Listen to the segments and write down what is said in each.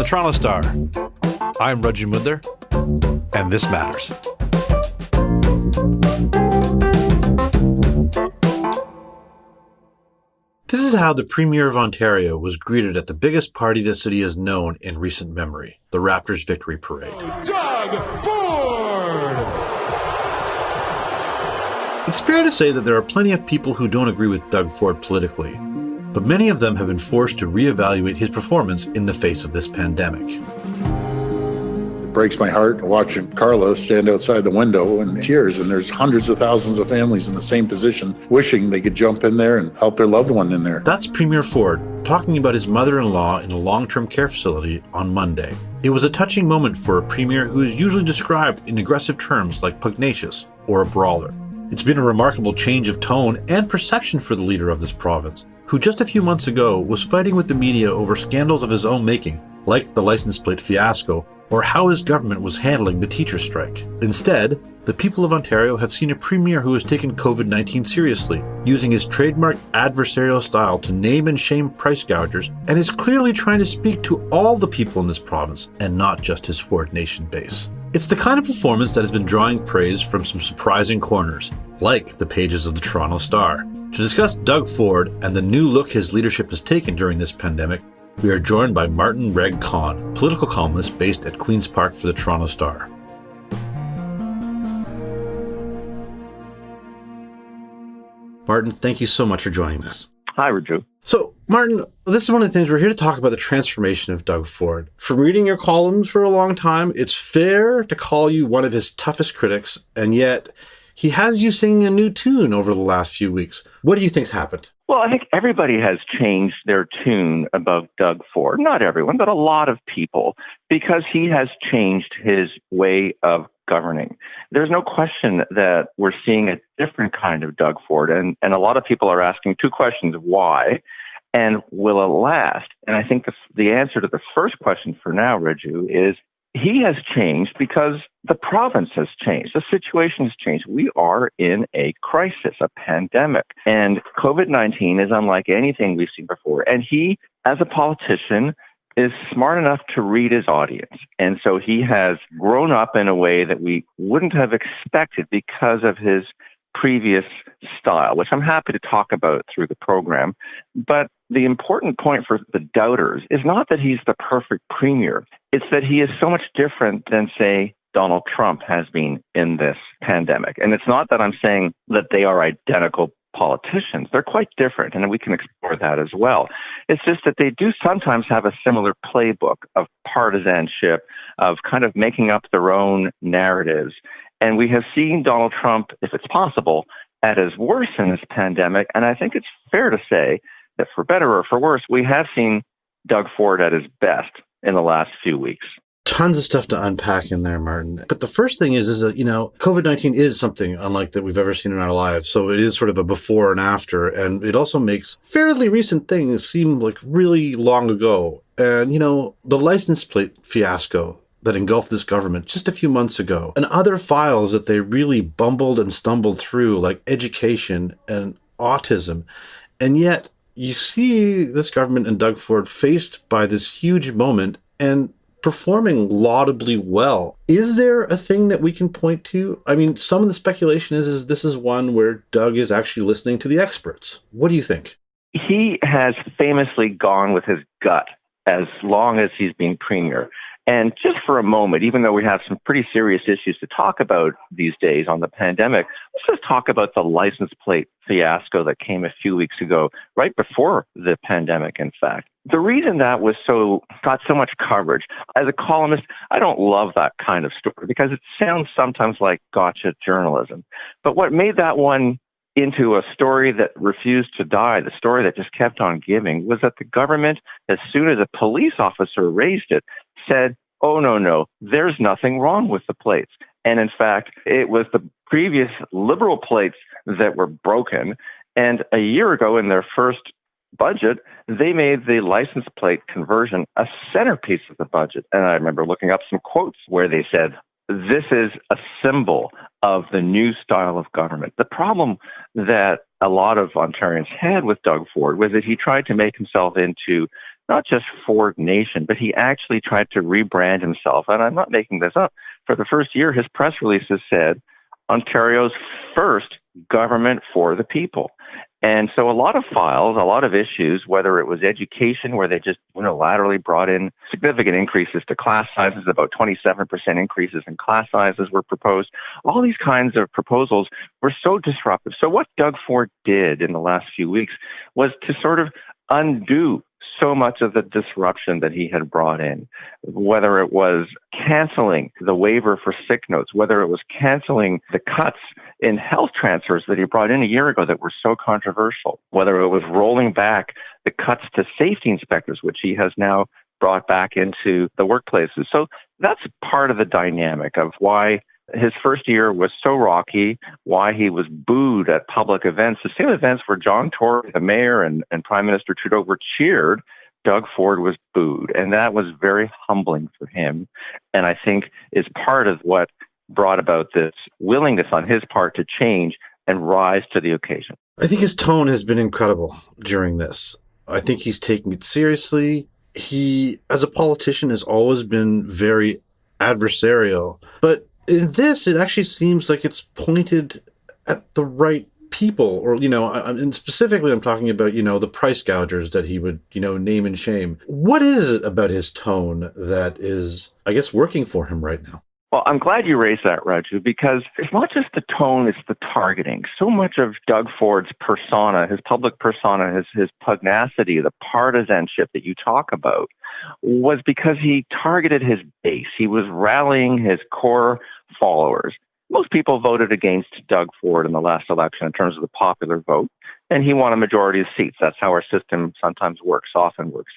Toronto Star. I'm Raju Mudhar, and this matters. This is how the Premier of Ontario was greeted at the biggest party the city has known in recent memory, the Raptors Victory Parade. Doug Ford! It's fair to say that there are plenty of people who don't agree with Doug Ford politically, but many of them have been forced to reevaluate his performance in the face of this pandemic. It breaks my heart watching Carla stand outside the window in tears, and there's hundreds of thousands of families in the same position wishing they could jump in there and help their loved one in there. That's Premier Ford talking about his mother-in-law in a long-term care facility on Monday. It was a touching moment for a premier who is usually described in aggressive terms like pugnacious or a brawler. It's been a remarkable change of tone and perception for the leader of this province, who just a few months ago was fighting with the media over scandals of his own making, like the license plate fiasco, or how his government was handling the teacher strike. Instead, the people of Ontario have seen a premier who has taken COVID-19 seriously, using his trademark adversarial style to name and shame price gougers, and is clearly trying to speak to all the people in this province, and not just his Ford Nation base. It's the kind of performance that has been drawing praise from some surprising corners, like the pages of the Toronto Star. To discuss Doug Ford and the new look his leadership has taken during this pandemic, we are joined by Martin Regg Cohn, political columnist based at Queen's Park for the Toronto Star. Martin, thank you so much for joining us. Hi, Raju. So, Martin, this is one of the things we're here to talk about, the transformation of Doug Ford. From reading your columns for a long time, it's fair to call you one of his toughest critics, and yet he has you singing a new tune over the last few weeks. What do you think's happened? Well, I think everybody has changed their tune about Doug Ford. Not everyone, but a lot of people, because he has changed his way of governing. There's no question that we're seeing a different kind of Doug Ford, and a lot of people are asking two questions: why, and will it last? And I think the answer to the first question for now, Raju, is he has changed because the province has changed. The situation has changed. We are in a crisis, a pandemic, and COVID-19 is unlike anything we've seen before. And he, as a politician, is smart enough to read his audience. And so he has grown up in a way that we wouldn't have expected because of his previous style, which I'm happy to talk about through the program. But the important point for the doubters is not that he's the perfect premier. It's that he is so much different than, say, Donald Trump has been in this pandemic. And it's not that I'm saying that they are identical politicians. They're quite different, and we can explore that as well. It's just that they do sometimes have a similar playbook of partisanship, of kind of making up their own narratives. And we have seen Donald Trump, if it's possible, at his worst in this pandemic. And I think it's fair to say that for better or for worse, we have seen Doug Ford at his best in the last few weeks. Tons of stuff to unpack in there, Martin. But the first thing is that, COVID-19 is something unlike that we've ever seen in our lives. So it is sort of a before and after. And it also makes fairly recent things seem like really long ago. And, the license plate fiasco that engulfed this government just a few months ago, and other files that they really bumbled and stumbled through, like education and autism. And yet you see this government and Doug Ford faced by this huge moment and performing laudably well. Is there a thing that we can point to? I mean, some of the speculation is this is one where Doug is actually listening to the experts. What do you think? He has famously gone with his gut as long as he's been premier. And just for a moment, even though we have some pretty serious issues to talk about these days on the pandemic, let's just talk about the license plate fiasco that came a few weeks ago, right before the pandemic, in fact. The reason that got so much coverage, as a columnist, I don't love that kind of story because it sounds sometimes like gotcha journalism. But what made that one into a story that refused to die, the story that just kept on giving, was that the government, as soon as a police officer raised it, said, oh, no, there's nothing wrong with the plates. And in fact, it was the previous Liberal plates that were broken. And a year ago, in their first budget, they made the license plate conversion a centerpiece of the budget. And I remember looking up some quotes where they said, this is a symbol of the new style of government. The problem that a lot of Ontarians had with Doug Ford was that he tried to make himself into not just Ford Nation, but he actually tried to rebrand himself. And I'm not making this up. For the first year, his press releases said, Ontario's first government for the people. And so a lot of files, a lot of issues, whether it was education, where they just unilaterally brought in significant increases to class sizes, about 27% increases in class sizes were proposed. All these kinds of proposals were so disruptive. So what Doug Ford did in the last few weeks was to sort of undo so much of the disruption that he had brought in, whether it was canceling the waiver for sick notes, whether it was canceling the cuts in health transfers that he brought in a year ago that were so controversial, whether it was rolling back the cuts to safety inspectors, which he has now brought back into the workplaces. So that's part of the dynamic of why his first year was so rocky, why he was booed at public events, the same events where John Tory, the mayor, and Prime Minister Trudeau were cheered. Doug Ford was booed, and that was very humbling for him, and I think is part of what brought about this willingness on his part to change and rise to the occasion. I think his tone has been incredible during this. I think he's taking it seriously. He, as a politician, has always been very adversarial, but in this, it actually seems like it's pointed at the right people, or, and specifically I'm talking about, the price gougers that he would, name and shame. What is it about his tone that is, I guess, working for him right now? Well, I'm glad you raised that, Raju, because it's not just the tone, it's the targeting. So much of Doug Ford's persona, his public persona, his pugnacity, the partisanship that you talk about, was because he targeted his base. He was rallying his core followers. Most people voted against Doug Ford in the last election in terms of the popular vote, and he won a majority of seats. That's how our system sometimes works, often works.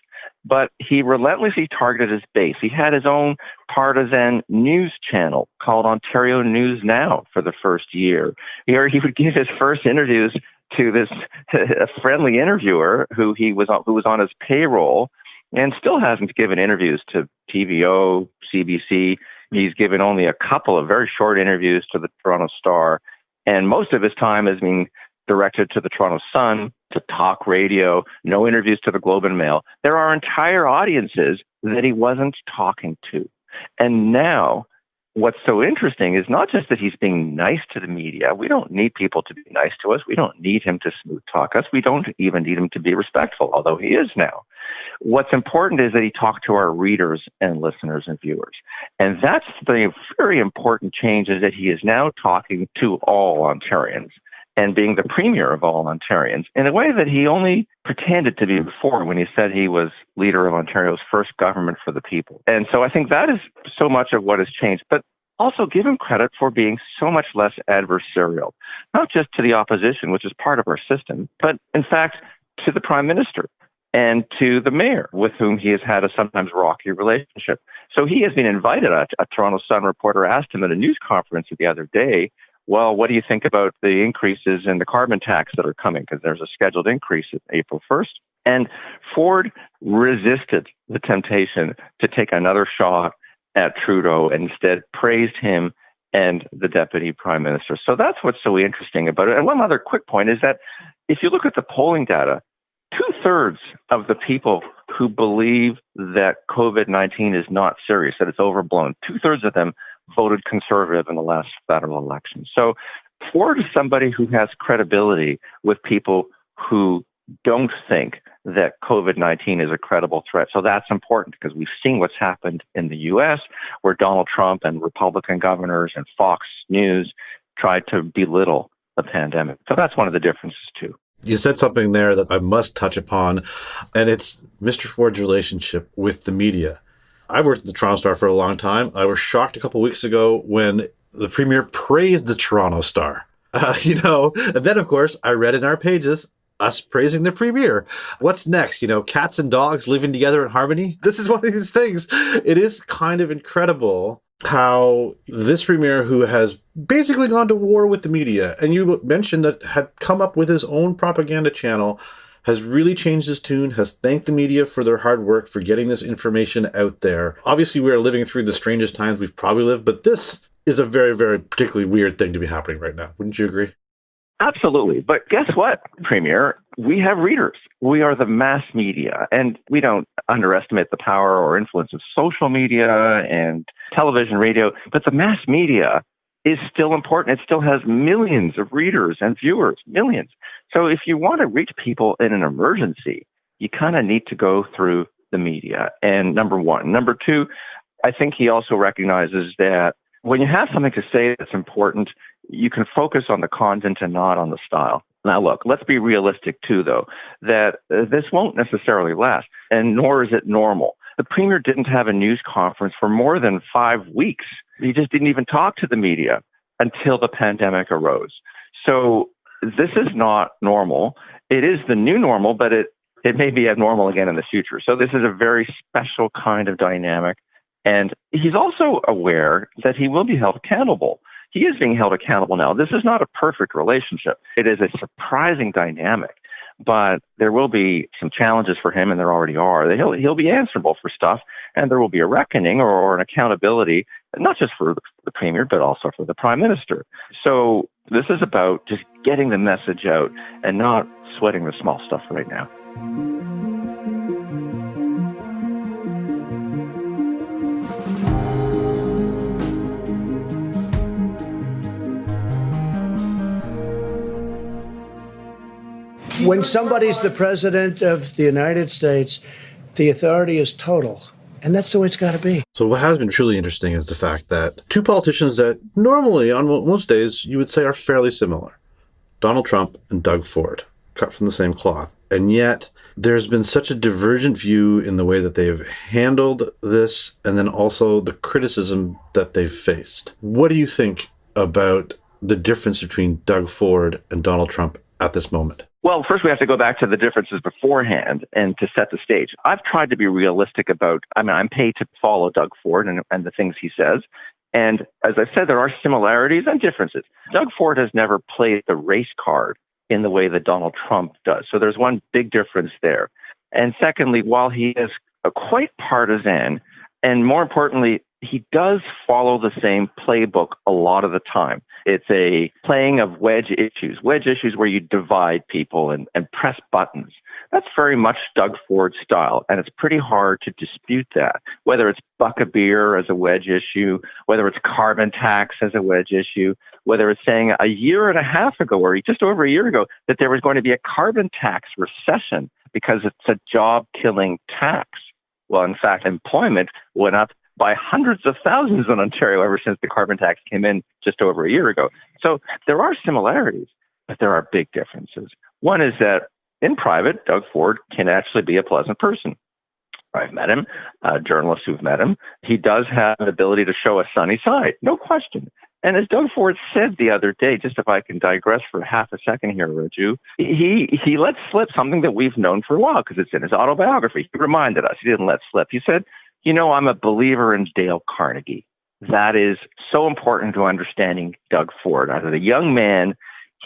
But he relentlessly targeted his base. He had his own partisan news channel called Ontario News Now for the first year. Here he would give his first interviews to this a friendly interviewer who was on his payroll, and still hasn't given interviews to TVO, CBC. He's given only a couple of very short interviews to the Toronto Star, and most of his time has been directed to the Toronto Sun, to talk radio, no interviews to the Globe and Mail. There are entire audiences that he wasn't talking to. And now, what's so interesting is not just that he's being nice to the media. We don't need people to be nice to us. We don't need him to smooth talk us. We don't even need him to be respectful, although he is now. What's important is that he talked to our readers and listeners and viewers. And that's the very important change, is that he is now talking to all Ontarians and being the premier of all Ontarians in a way that he only pretended to be before, when he said he was leader of Ontario's first government for the people. And so I think that is so much of what has changed. But also give him credit for being so much less adversarial, not just to the opposition, which is part of our system, but in fact to the Prime Minister and to the mayor, with whom he has had a sometimes rocky relationship. So he has been invited. A Toronto Sun reporter asked him at a news conference the other day, well, what do you think about the increases in the carbon tax that are coming? Because there's a scheduled increase at April 1st. And Ford resisted the temptation to take another shot at Trudeau and instead praised him and the deputy prime minister. So that's what's so interesting about it. And one other quick point is that if you look at the polling data, 2/3 of the people who believe that COVID-19 is not serious, that it's overblown, 2/3 of them voted conservative in the last federal election. So Ford is somebody who has credibility with people who don't think that COVID-19 is a credible threat. So that's important, because we've seen what's happened in the U.S., where Donald Trump and Republican governors and Fox News tried to belittle the pandemic. So that's one of the differences too. You said something there that I must touch upon, and it's Mr. Ford's relationship with the media. I've worked at the Toronto Star for a long time. I was shocked a couple of weeks ago when the premier praised the Toronto Star. And then, of course, I read in our pages us praising the premier. What's next? Cats and dogs living together in harmony? This is one of these things. It is kind of incredible how this premier, who has basically gone to war with the media, and you mentioned that had come up with his own propaganda channel, has really changed his tune, has thanked the media for their hard work, for getting this information out there. Obviously, we are living through the strangest times we've probably lived, but this is a very, very particularly weird thing to be happening right now. Wouldn't you agree? Absolutely. But guess what, Premier? We have readers. We are the mass media, and we don't underestimate the power or influence of social media and television, radio. But the mass media is still important. It still has millions of readers and viewers, millions. So if you want to reach people in an emergency, you kind of need to go through the media. And number one. Number two, I think he also recognizes that when you have something to say that's important, you can focus on the content and not on the style. Now, look, let's be realistic too, though, that this won't necessarily last, and nor is it normal. The Premier didn't have a news conference for more than 5 weeks. He just didn't even talk to the media until the pandemic arose. So this is not normal. It is the new normal, but it may be abnormal again in the future. So this is a very special kind of dynamic. And he's also aware that he will be held accountable. He is being held accountable now. This is not a perfect relationship. It is a surprising dynamic, but there will be some challenges for him, and there already are. He'll be answerable for stuff, and there will be a reckoning or an accountability, not just for the Premier, but also for the Prime Minister. So this is about just getting the message out and not sweating the small stuff right now. When somebody's the president of the United States, the authority is total. And that's the way it's got to be. So what has been truly interesting is the fact that two politicians that normally, on most days, you would say are fairly similar, Donald Trump and Doug Ford, cut from the same cloth. And yet there's been such a divergent view in the way that they've handled this, and then also the criticism that they've faced. What do you think about the difference between Doug Ford and Donald Trump at this moment? Well, first we have to go back to the differences beforehand and to set the stage. I've tried to be realistic about, I'm paid to follow Doug Ford and the things he says. And as I said, there are similarities and differences. Doug Ford has never played the race card in the way that Donald Trump does. So there's one big difference there. And secondly, while he is quite partisan, and more importantly, he does follow the same playbook a lot of the time. It's a playing of wedge issues where you divide people and press buttons. That's very much Doug Ford's style, and it's pretty hard to dispute that, whether it's buck a beer as a wedge issue, whether it's carbon tax as a wedge issue, whether it's saying a year and a half ago, or just over a year ago, that there was going to be a carbon tax recession because it's a job-killing tax. Well, in fact, employment went up by hundreds of thousands in Ontario ever since the carbon tax came in just over a year ago. So there are similarities, but there are big differences. One is that in private, Doug Ford can actually be a pleasant person. I've met him, journalists who've met him. He does have an ability to show a sunny side, no question. And as Doug Ford said the other day, just if I can digress for half a second here, Raju, he let slip something that we've known for a while because it's in his autobiography. He reminded us. He didn't let slip. He said, I'm a believer in Dale Carnegie. That is so important to understanding Doug Ford. As a young man,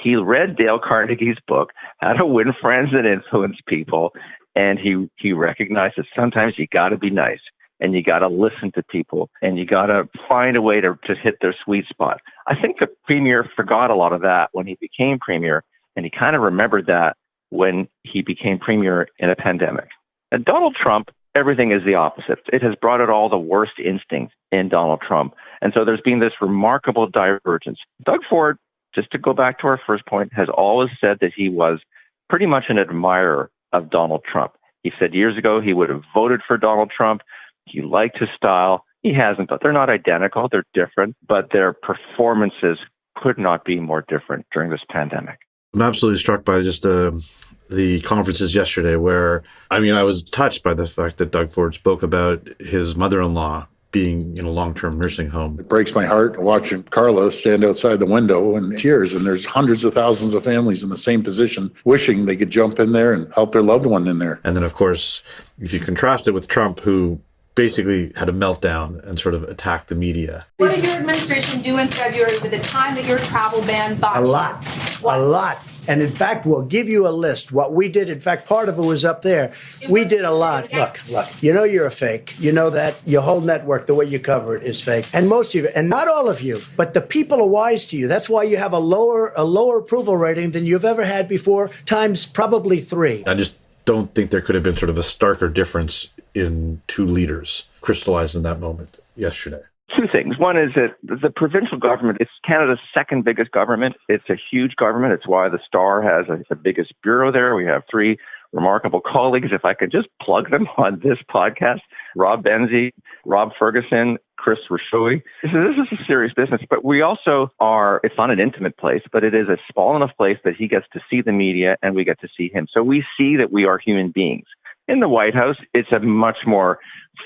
he read Dale Carnegie's book, How to Win Friends and Influence People, and he recognized that sometimes you got to be nice, and you got to listen to people, and you got to find a way to just hit their sweet spot. I think the Premier forgot a lot of that when he became Premier, and he kind of remembered that when he became Premier in a pandemic. And Donald Trump, everything is the opposite. It has brought out all the worst instincts in Donald Trump. And so there's been this remarkable divergence. Doug Ford, just to go back to our first point, has always said that he was pretty much an admirer of Donald Trump. He said years ago he would have voted for Donald Trump. He liked his style. He hasn't. They're not identical. They're different, but their performances could not be more different during this pandemic. I'm absolutely struck by just the conferences yesterday where, I was touched by the fact that Doug Ford spoke about his mother-in-law being in a long-term nursing home. It breaks my heart watching Carla stand outside the window in tears, and there's hundreds of thousands of families in the same position wishing they could jump in there and help their loved one in there. And then, of course, if you contrast it with Trump, who basically had a meltdown and sort of attacked the media. What did your administration do in February with the time that your travel ban got A you? lot. What? A lot. And in fact, we'll give you a list. What we did, in fact, part of it was up there. We did a lot. Look, you know you're a fake. You know that. Your whole network, the way you cover it, is fake. And most of you, and not all of you, but the people are wise to you. That's why you have a lower approval rating than you've ever had before, times probably 3. I just don't think there could have been sort of a starker difference in two leaders crystallized in that moment yesterday. Two things. One is that the provincial government, it's Canada's second biggest government. It's a huge government. It's why the Star has the biggest bureau there. We have 3 remarkable colleagues. If I could just plug them on this podcast, Rob Benzie, Rob Ferguson, Chris Rashui. This is a serious business, but we also are, it's not an intimate place, but it is a small enough place that he gets to see the media and we get to see him. So we see that we are human beings. In the White House, it's a much more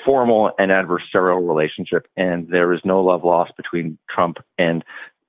formal and adversarial relationship, and there is no love lost between Trump and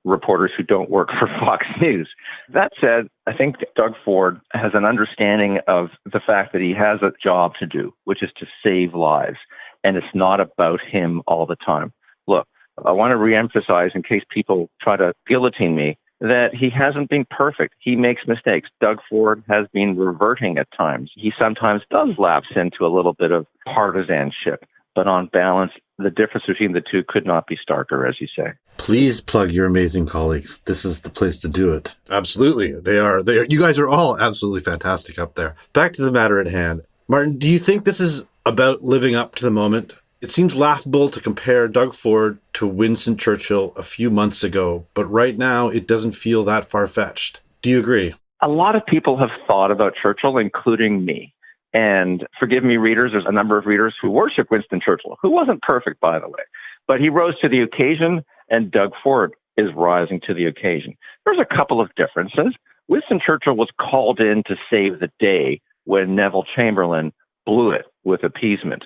reporters who don't work for Fox News. That said, I think Doug Ford has an understanding of the fact that he has a job to do, which is to save lives, and it's not about him all the time. Look, I want to reemphasize, in case people try to guillotine me, that he hasn't been perfect. He makes mistakes. Doug Ford has been reverting at times. He sometimes does lapse into a little bit of partisanship. But on balance, the difference between the two could not be starker, as you say. Please plug your amazing colleagues. This is the place to do it. Absolutely. They are. You guys are all absolutely fantastic up there. Back to the matter at hand. Martin, do you think this is about living up to the moment? It seems laughable to compare Doug Ford to Winston Churchill a few months ago, but right now it doesn't feel that far-fetched. Do you agree? A lot of people have thought about Churchill, including me. And forgive me, readers, there's a number of readers who worship Winston Churchill, who wasn't perfect, by the way. But he rose to the occasion, and Doug Ford is rising to the occasion. There's a couple of differences. Winston Churchill was called in to save the day when Neville Chamberlain blew it with appeasement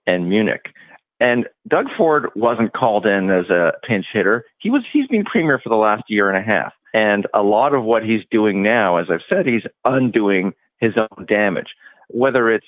in Munich. And Doug Ford wasn't called in as a pinch hitter. He's been premier for the last year and a half. And a lot of what he's doing now, as I've said, he's undoing his own damage. Whether it's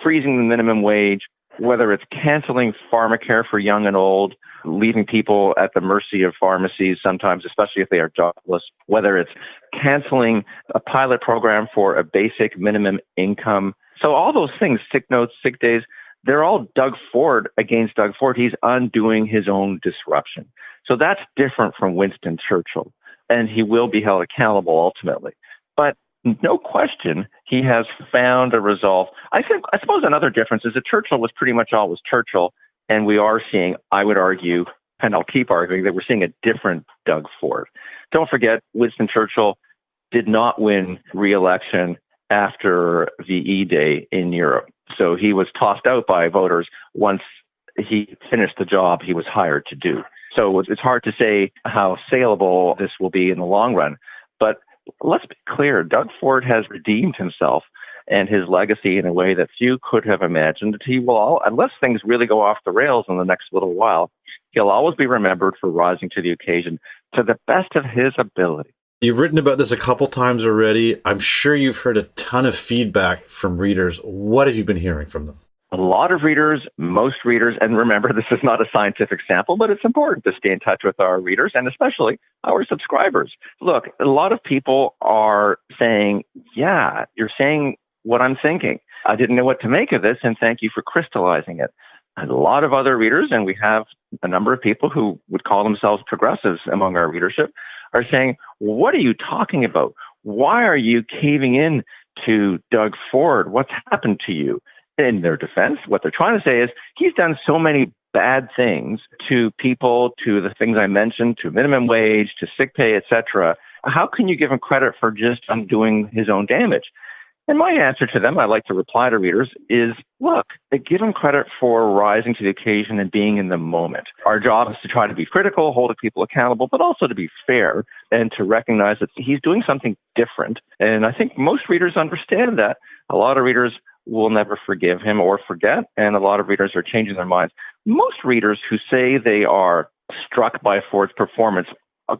freezing the minimum wage, whether it's canceling pharmacare for young and old, leaving people at the mercy of pharmacies sometimes, especially if they are jobless, whether it's canceling a pilot program for a basic minimum income. So all those things, sick notes, sick days, they're all Doug Ford against Doug Ford. He's undoing his own disruption. So that's different from Winston Churchill, and he will be held accountable ultimately. But no question, he has found a resolve. I suppose another difference is that Churchill was pretty much always Churchill, and we are seeing, I would argue, and I'll keep arguing, that we're seeing a different Doug Ford. Don't forget, Winston Churchill did not win re-election after VE Day in Europe. So he was tossed out by voters once he finished the job he was hired to do. So it's hard to say how saleable this will be in the long run. But let's be clear, Doug Ford has redeemed himself and his legacy in a way that few could have imagined. He will, unless things really go off the rails in the next little while, he'll always be remembered for rising to the occasion to the best of his ability. You've written about this a couple times already. I'm sure you've heard a ton of feedback from readers. What have you been hearing from them? A lot of readers, most readers, and remember, this is not a scientific sample, but it's important to stay in touch with our readers and especially our subscribers. Look, a lot of people are saying, yeah, you're saying what I'm thinking. I didn't know what to make of this, and thank you for crystallizing it. And a lot of other readers, and we have a number of people who would call themselves progressives among our readership, are saying, what are you talking about? Why are you caving in to Doug Ford? What's happened to you? In their defense, what they're trying to say is he's done so many bad things to people, to the things I mentioned, to minimum wage, to sick pay, etc. How can you give him credit for just undoing his own damage? And my answer to them, I like to reply to readers, is, look, they give him credit for rising to the occasion and being in the moment. Our job is to try to be critical, hold people accountable, but also to be fair and to recognize that he's doing something different. And I think most readers understand that. A lot of readers will never forgive him or forget, and a lot of readers are changing their minds. Most readers who say they are struck by Ford's performance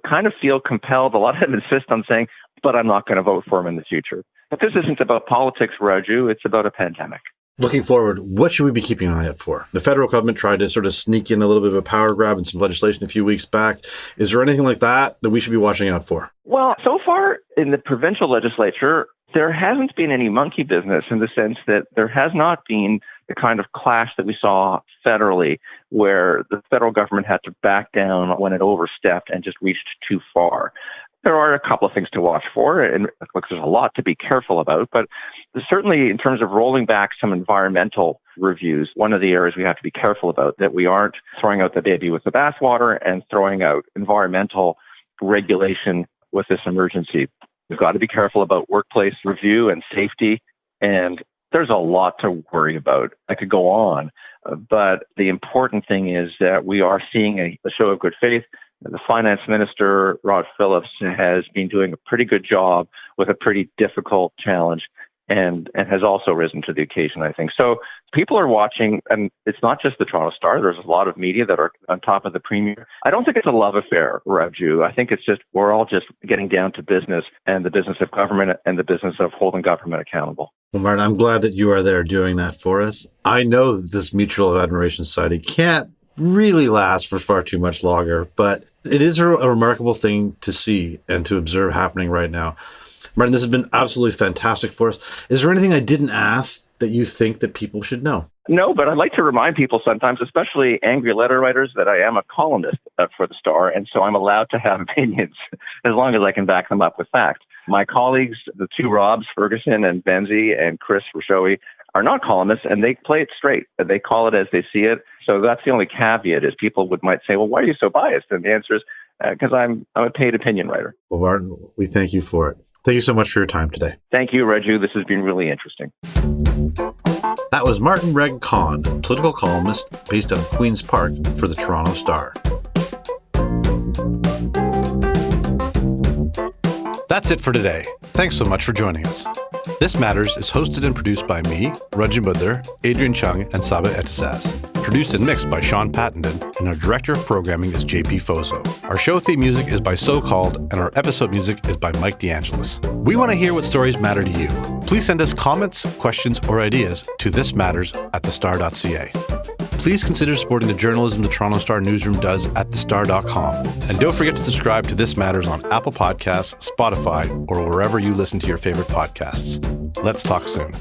kind of feel compelled, a lot of them insist on saying, but I'm not going to vote for him in the future. But this isn't about politics, Raju. It's about a pandemic. Looking forward, what should we be keeping an eye out for? The federal government tried to sort of sneak in a little bit of a power grab and some legislation a few weeks back. Is there anything like that we should be watching out for? Well, so far in the provincial legislature, there hasn't been any monkey business in the sense that there has not been the kind of clash that we saw federally, where the federal government had to back down when it overstepped and just reached too far. There are a couple of things to watch for, and there's a lot to be careful about, but certainly in terms of rolling back some environmental reviews, one of the areas we have to be careful about, that we aren't throwing out the baby with the bathwater and throwing out environmental regulation with this emergency. We've got to be careful about workplace review and safety, and there's a lot to worry about. I could go on, but the important thing is that we are seeing a show of good faith. The finance minister, Rod Phillips, has been doing a pretty good job with a pretty difficult challenge and has also risen to the occasion, I think. So people are watching, and it's not just the Toronto Star. There's a lot of media that are on top of the Premier. I don't think it's a love affair, Raju. I think it's just we're all just getting down to business and the business of government and the business of holding government accountable. Well, Martin, I'm glad that you are there doing that for us. I know that this Mutual Admiration Society can't really last for far too much longer, but it is a remarkable thing to see and to observe happening right now. Martin, this has been absolutely fantastic for us. Is there anything I didn't ask that you think that people should know? No, but I'd like to remind people sometimes, especially angry letter writers, that I am a columnist for the Star, and so I'm allowed to have opinions as long as I can back them up with fact. My colleagues, the two Robs, Ferguson and Benzie and Chris Rashowi, are not columnists, and they play it straight. They call it as they see it. So that's the only caveat, is people might say, well, why are you so biased? And the answer is because I'm a paid opinion writer. Well, Martin, we thank you for it. Thank you so much for your time today. Thank you, Raju. This has been really interesting. That was Martin Regg Cohn, political columnist based out of Queen's Park for the Toronto Star. That's it for today. Thanks so much for joining us. This Matters is hosted and produced by me, Raju Mudhar, Adrian Chung, and Saba Etisas. Produced and mixed by Sean Pattenden, and our director of programming is JP Fozo. Our show theme music is by So Called, and our episode music is by Mike DeAngelis. We want to hear what stories matter to you. Please send us comments, questions, or ideas to thismatters@thestar.ca. Please consider supporting the journalism the Toronto Star newsroom does at thestar.com. And don't forget to subscribe to This Matters on Apple Podcasts, Spotify, or wherever you listen to your favorite podcasts. Let's talk soon.